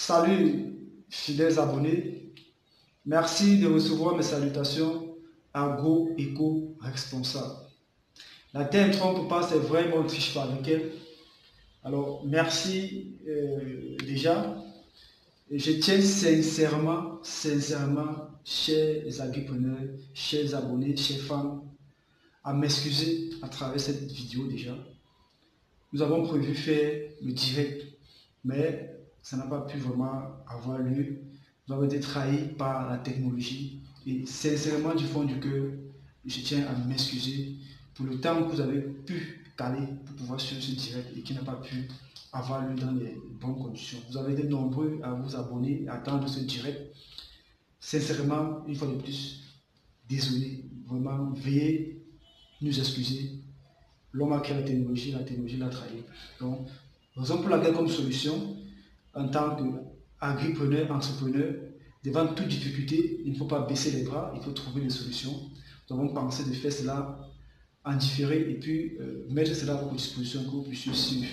Salut, fidèles abonnés. Merci de recevoir mes salutations agro-éco-responsable. La terre ne trompe pas, c'est vrai, mais on ne triche pas avec elle. Alors, merci déjà. Je tiens sincèrement, chers agripreneurs, chers abonnés, chers fans, à m'excuser à travers cette vidéo déjà. Nous avons prévu faire le direct, mais ça n'a pas pu vraiment avoir lieu. Nous avons été trahis par la technologie et sincèrement du fond du cœur, je tiens à m'excuser pour le temps que vous avez pu caler pour pouvoir suivre ce direct et qui n'a pas pu avoir lieu dans les bonnes conditions. Vous avez été nombreux à vous abonner, à attendre ce direct. Sincèrement, une fois de plus, désolé, vraiment, veuillez nous excuser. L'homme a créé la technologie l'a trahi. Donc, raison pour laquelle comme solution, en tant qu'agripreneur, entrepreneur, devant toute difficulté, il ne faut pas baisser les bras, il faut trouver des solutions. Nous avons pensé de faire cela en différé et puis mettre cela à votre disposition que vous puissiez suivre.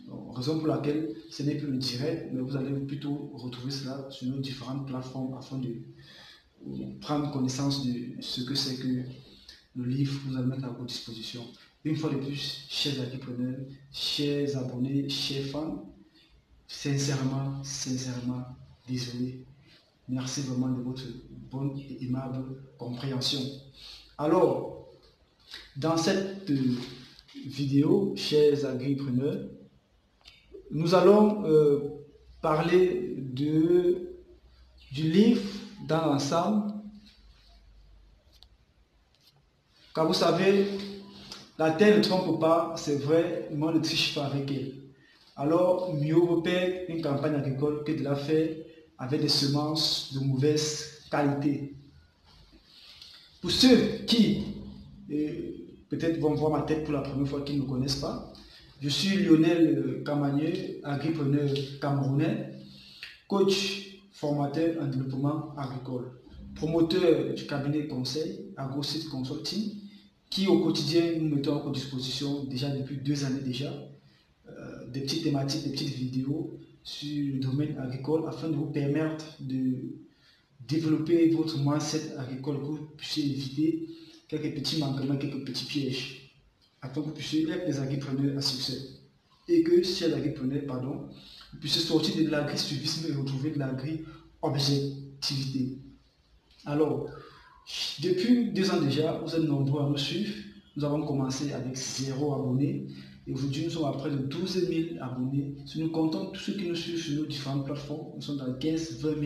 Donc, raison pour laquelle ce n'est plus le direct, mais vous allez plutôt retrouver cela sur nos différentes plateformes afin de prendre connaissance de ce que c'est que le livre que vous allez mettre à votre disposition. Une fois de plus, chers agripreneurs, chers abonnés, chers fans, sincèrement, désolé. Merci vraiment de votre bonne et aimable compréhension. Alors, dans cette vidéo, chers agripreneurs, nous allons parler du livre dans l'ensemble. Car vous savez, la terre ne trompe pas, c'est vrai, mais on ne triche pas avec elle. Alors, mieux vaut faire une campagne agricole que de la faire avec des semences de mauvaise qualité. Pour ceux qui peut-être vont voir ma tête pour la première fois, qui ne me connaissent pas, je suis Lionel Camagneux, agripreneur camerounais, coach formateur en développement agricole, promoteur du cabinet conseil AgroSite Consulting, qui au quotidien nous mettons à votre disposition déjà depuis 2 années déjà, des petites thématiques, des petites vidéos sur le domaine agricole afin de vous permettre de développer votre mindset agricole, que vous puissiez éviter quelques petits manquements, quelques petits pièges, afin que vous puissiez être des agripreneurs à succès. Et que, si les agripreneurs, pardon, vous puissiez sortir de l'agri-suivisme et retrouver de l'agri-objectivité. Alors, depuis 2 ans déjà, vous êtes nombreux à nous suivre. Nous avons commencé avec 0 abonnés. Et aujourd'hui, nous sommes à près de 12 000 abonnés. Si nous comptons tous ceux qui nous suivent sur nos différentes plateformes, nous sommes dans 15-20 000.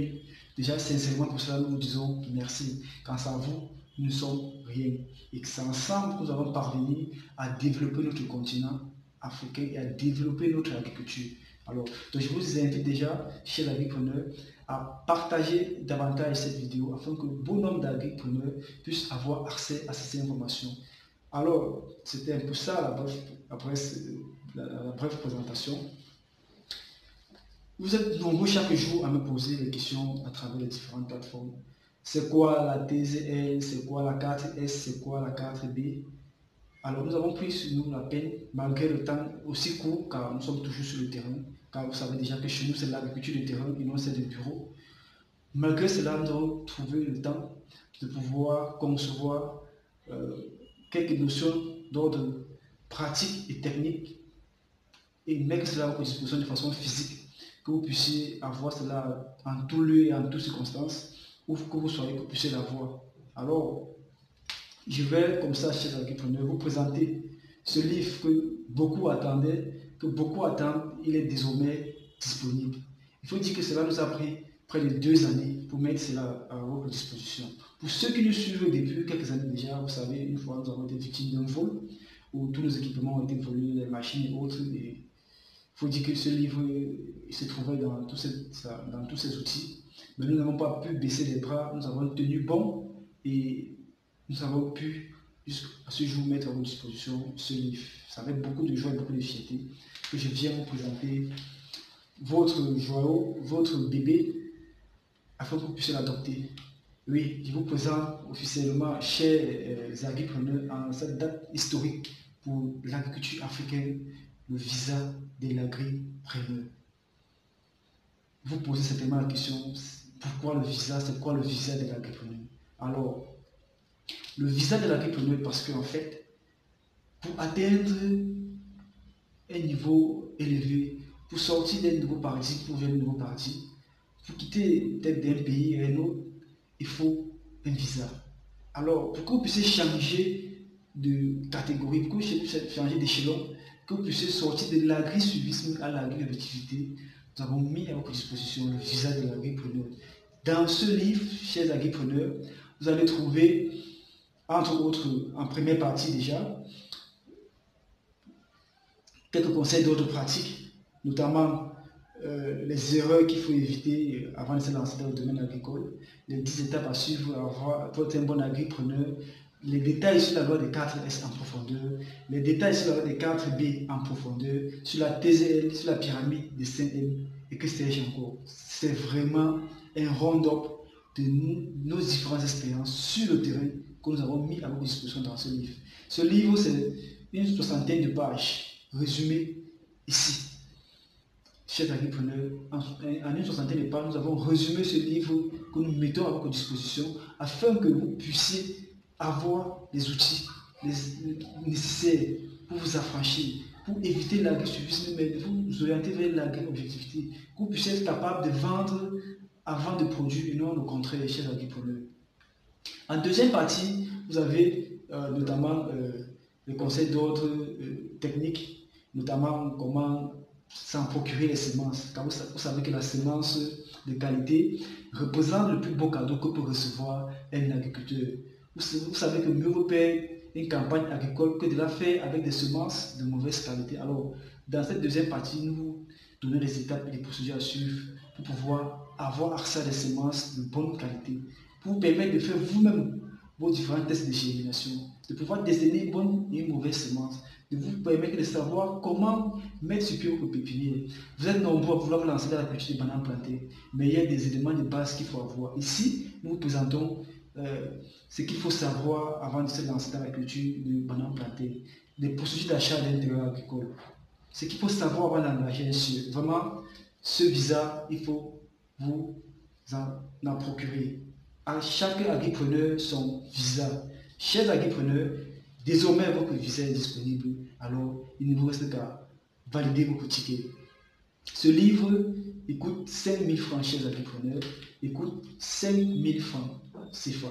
Déjà, sincèrement, pour cela, nous vous disons merci. Quant à vous, nous ne sommes rien. Et que c'est ensemble que nous allons parvenir à développer notre continent africain et à développer notre agriculture. Alors, donc je vous invite déjà, chers agripreneurs, à partager davantage cette vidéo afin que bon nombre d'agripreneurs puissent avoir accès à ces informations. Alors, c'était un peu ça la brève présentation. Vous êtes nombreux chaque jour à me poser des questions à travers les différentes plateformes. C'est quoi la TZL? C'est quoi la 4S? C'est quoi la 4B? Alors nous avons pris sur nous la peine, malgré le temps aussi court, car nous sommes toujours sur le terrain, car vous savez déjà que chez nous c'est l'agriculture de terrain et non celle de bureau. Malgré cela, nous avons trouvé le temps de pouvoir concevoir quelques notions d'ordre pratique et technique et mettre cela à votre disposition de façon physique, que vous puissiez avoir cela en tout lieu et en toutes circonstances, ou que vous soyez, que vous puissiez l'avoir. Alors, je vais, comme ça, chers agripreneurs, vous présenter ce livre que beaucoup attendaient, que beaucoup attendent, il est désormais disponible. Il faut dire que cela nous a pris près de 2 années pour mettre cela à votre disposition. Pour ceux qui nous suivent depuis quelques années déjà, vous savez, une fois nous avons été victimes d'un vol, où tous nos équipements ont été volés, les machines et autres. Il faut dire que ce livre se trouvait dans tous ces outils. Mais nous n'avons pas pu baisser les bras, nous avons tenu bon et nous avons pu, jusqu'à ce jour, mettre à votre disposition ce livre. C'est avec beaucoup de joie et beaucoup de fierté que je viens vous présenter votre joyau, votre bébé, afin que vous puissiez l'adopter. Oui, je vous présente officiellement, chers agripreneurs, en cette date historique pour l'agriculture africaine, le visa de l'agripreneur. vous posez certainement la question, pourquoi le visa? C'est quoi le visa de l'agripreneur? Alors, le visa de l'agripreneur, parce qu'en fait, pour atteindre un niveau élevé, pour sortir d'un nouveau paradigme, pour vers un nouveau paradigme, pour quitter peut-être d'un pays à un autre, il faut un visa. Alors, pour que vous puissiez changer de catégorie, pour que vous puissiez changer d'échelon, que vous puissiez sortir de l'agri-suivisme à l'agri-objectivité, nous avons mis à votre disposition le visa de l'agripreneur. Dans ce livre, chers agripreneurs, vous allez trouver, entre autres, en première partie déjà, quelques conseils d'ordre pratique, notamment les erreurs qu'il faut éviter avant de se lancer dans le domaine agricole, les 10 étapes à suivre pour être un bon agripreneur, les détails sur la loi des 4S en profondeur, les détails sur la loi des 4B en profondeur, sur la TZL, sur la pyramide des 5M, et que sais-je encore. C'est vraiment un round-up de nos différentes expériences sur le terrain que nous avons mis à votre disposition dans ce livre. Ce livre, c'est une 60aine de pages résumées ici. Chers agripreneurs, en une 60aine de pages, nous avons résumé ce livre que nous mettons à votre disposition afin que vous puissiez avoir les outils nécessaires pour vous affranchir, pour éviter l'agri-suivisme, mais vous orienter vers l'agri-objectivité, que vous puissiez être capable de vendre avant de produire et non le contraire, chers agripreneurs. En deuxième partie, vous avez notamment les conseils d'ordre technique, notamment comment s'en procurer les semences. Car vous savez que la semence de qualité représente le plus beau cadeau que peut recevoir un agriculteur. Vous savez que mieux vaut faire une campagne agricole que de la faire avec des semences de mauvaise qualité. Alors, dans cette deuxième partie, nous vous donnons les étapes et les procédures à suivre pour pouvoir avoir accès à des semences de bonne qualité, pour vous permettre de faire vous-même vos différents tests de germination, de pouvoir déceler une bonne et une mauvaise semence, de vous permettre de savoir comment mettre sur pied votre pépinière. Vous êtes nombreux à vouloir lancer dans la culture de bananes plantées, mais il y a des éléments de base qu'il faut avoir. Ici, nous vous présentons ce qu'il faut savoir avant de se lancer dans la culture de bananes plantées, les procédures d'achat d'intérêt agricole, ce qu'il faut savoir avant d'engager un cieux. Vraiment, ce visa, il faut vous en procurer. À chaque agripreneur son visa. Chers agripreneurs, désormais votre visa est disponible, alors il ne vous reste qu'à valider votre ticket. Ce livre, il coûte 5 000 francs, chers agripreneurs, il coûte 5 000 francs CFA.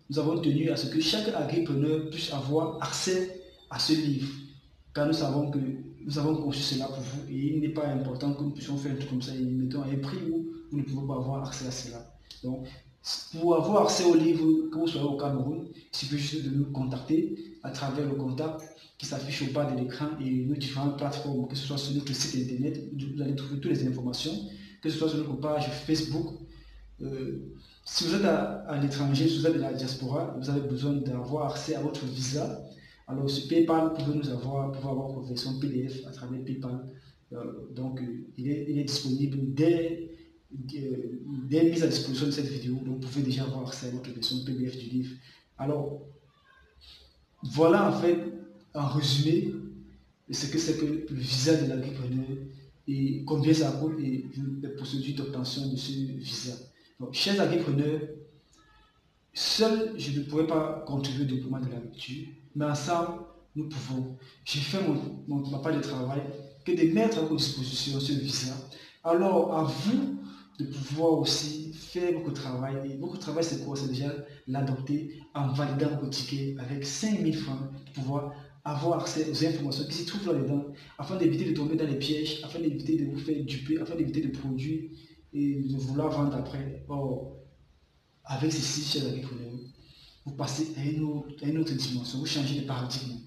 Nous avons tenu à ce que chaque agripreneur puisse avoir accès à ce livre, car nous savons que nous avons conçu cela pour vous et il n'est pas important que nous puissions faire un truc comme ça et mettons à un prix où vous ne pouvez pas avoir accès à cela. Donc, pour avoir accès au livre, que vous soyez au Cameroun, il suffit juste de nous contacter à travers le contact qui s'affiche au bas de l'écran et nos différentes plateformes, que ce soit sur notre site internet, vous allez trouver toutes les informations, que ce soit sur notre page Facebook. Si vous êtes à l'étranger, si vous êtes de la diaspora, vous avez besoin d'avoir accès à votre visa. Alors sur PayPal, vous pouvez avoir votre version PDF à travers PayPal. Donc il est disponible dès mise à disposition de cette vidéo. Donc vous pouvez déjà avoir accès à votre version PDF du livre. Alors voilà en fait en résumé ce que c'est que le visa de l'agripreneur et combien ça coûte et les procédures d'obtention de ce visa. Donc, chers agripreneurs, seul je ne pourrais pas contribuer au développement de l'agriculture, mais ensemble nous pouvons. J'ai fait ma part de travail que de mettre à votre disposition ce visa. Alors à vous de pouvoir aussi faire votre travail. Et votre travail c'est quoi? C'est déjà l'adopter en validant votre ticket avec 5 000 francs pour pouvoir avoir accès aux informations qui s'y trouvent là-dedans, afin d'éviter de tomber dans les pièges, afin d'éviter de vous faire duper, afin d'éviter de produire et de vouloir vendre après. Or, avec ceci, chers agripreneurs, vous passez à une autre dimension, vous changez de paradigme.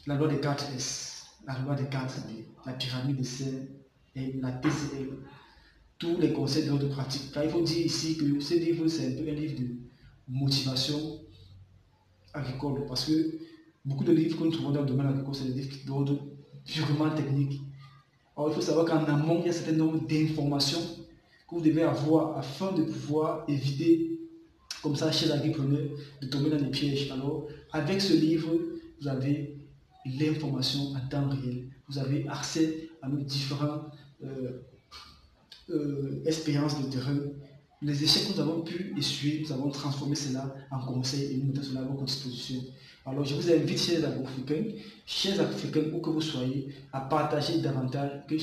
La loi des 4S, la loi des 4D, la pyramide des cerfs et la TCL, tous les conseils d'ordre pratique. Car il faut dire ici que ce livre, c'est un peu un livre de motivation agricole, parce que beaucoup de livres que nous trouvons dans le domaine agricole, c'est des livres d'ordre purement technique. Alors il faut savoir qu'en amont, il y a un certain nombre d'informations que vous devez avoir afin de pouvoir éviter, comme ça, chez l'agripreneur, de tomber dans les pièges. Alors, avec ce livre, vous avez l'information en temps réel. Vous avez accès à nos différents expérience de terrain, les échecs que nous avons pu essuyer, nous avons transformé cela en conseil et nous mettons cela à votre disposition. Alors je vous invite, chers Africains, où que vous soyez, à partager davantage, que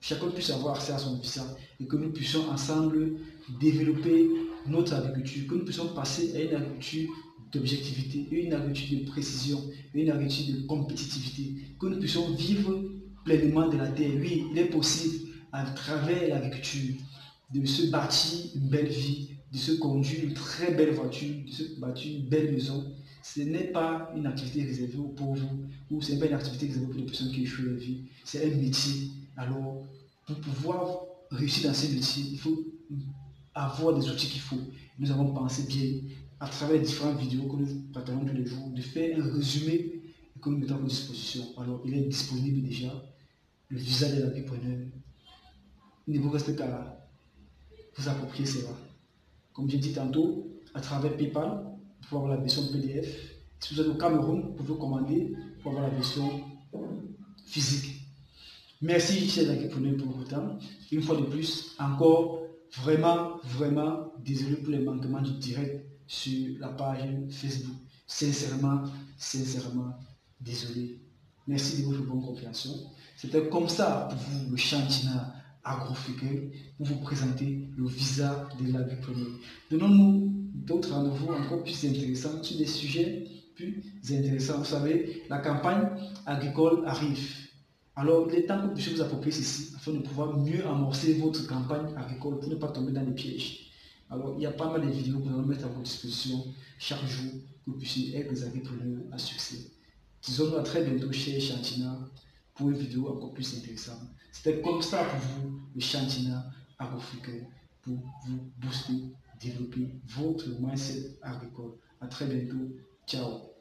chacun puisse avoir accès à son visa et que nous puissions ensemble développer notre agriculture, que nous puissions passer à une agriculture d'objectivité, une agriculture de précision, une agriculture de compétitivité, que nous puissions vivre pleinement de la terre. Oui, il est possible à travers l'agriculture de se bâtir une belle vie, de se conduire une très belle voiture, de se bâtir une belle maison. Ce n'est pas une activité réservée aux pauvres ou ce n'est pas une activité réservée pour les personnes qui échouent leur vie. C'est un métier. Alors, pour pouvoir réussir dans ce métier, il faut avoir des outils qu'il faut. Nous avons pensé bien, à travers les différentes vidéos que nous partagons tous les jours, de faire un résumé que nous mettons à votre disposition. Alors, il est disponible déjà, le visa de l'entrepreneur. Il ne vous reste qu'à vous approprier cela. Comme j'ai dit tantôt, à travers PayPal, vous pouvez avoir la version PDF. Si vous êtes au Cameroun, vous pouvez commander pour avoir la version physique. Merci, chers entrepreneurs, pour votre temps. Une fois de plus, encore, vraiment désolé pour les manquements du direct sur la page Facebook. Sincèrement, désolé. Merci de votre bonne compréhension. C'était comme ça pour vous, le Chantina Agrofricain, pour vous présenter le visa de l'agropreneur. Donnons-nous d'autres rendez-vous encore plus intéressants sur des sujets plus intéressants. Vous savez, la campagne agricole arrive. Alors, il est temps que vous puissiez vous approprier ceci afin de pouvoir mieux amorcer votre campagne agricole pour ne pas tomber dans les pièges. Alors, il y a pas mal de vidéos que nous allons mettre à votre disposition chaque jour pour que vous puissiez être des agripreneurs à succès. Disons-nous à très bientôt chez Chantina pour une vidéo encore plus intéressante. C'était comme ça pour vous, le Chantina Agrofricain, pour vous booster, développer votre mindset agricole. À très bientôt. Ciao.